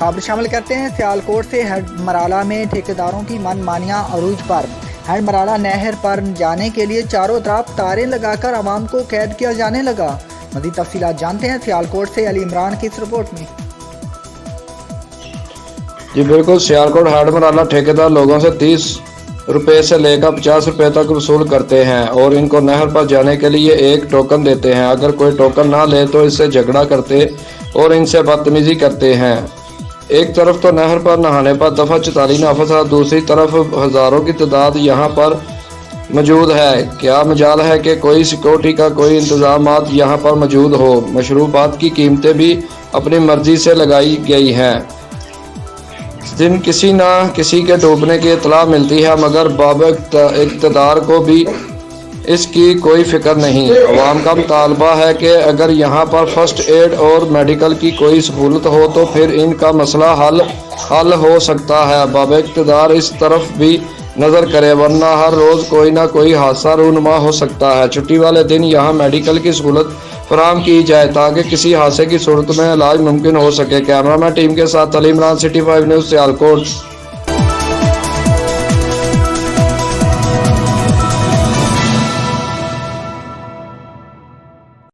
खबर शामिल करते हैं सियालकोट से। हेड मराला में ठेकेदारों की मनमानियां अरूज पर। हेड मराला नहर पर जाने के लिए चारों तरफ तारें लगाकर आवाम को कैद किया जाने लगा। मज़ीद तफसीलात जानते हैं सियालकोट से अली इमरान की इस रिपोर्ट में। जी बिल्कुल, सियालकोट हेड मराला ठेकेदार लोगों से 30 रुपये से लेकर 50 रुपये तक वसूल करते हैं और इनको नहर पर जाने के लिए एक टोकन देते हैं। अगर कोई टोकन ना ले तो इससे झगड़ा करते और इनसे बदतमीजी करते हैं। एक तरफ तो नहर पर नहाने पर दफ़ा 44 नाफज, दूसरी तरफ हज़ारों की तादाद यहाँ पर मौजूद है। क्या मजाल है कि कोई सिक्योरिटी का कोई इंतजाम यहाँ पर मौजूद हो। मशरूबात की कीमतें भी अपनी मर्जी से लगाई गई हैं। दिन किसी ना किसी के डूबने की इतला मिलती है, मगर बाब इक़्तिदार को भी इसकी कोई फिक्र नहीं। अवाम का मुतालबा है कि अगर यहाँ पर फर्स्ट एड और मेडिकल की कोई सहूलत हो तो फिर इनका मसला हल हो सकता है। बाब इक़्तिदार इस तरफ भी नज़र करे, वरना हर रोज़ कोई ना कोई हादसा रूनुमा हो सकता है। छुट्टी वाले दिन यहाँ मेडिकल की सहूलत फराहम की जाए ताकि किसी हादसे की सूरत में इलाज मुमकिन हो सके। कैमरामैन टीम के साथ अली इमरान, सिटी 5 न्यूज़, सियालकोट।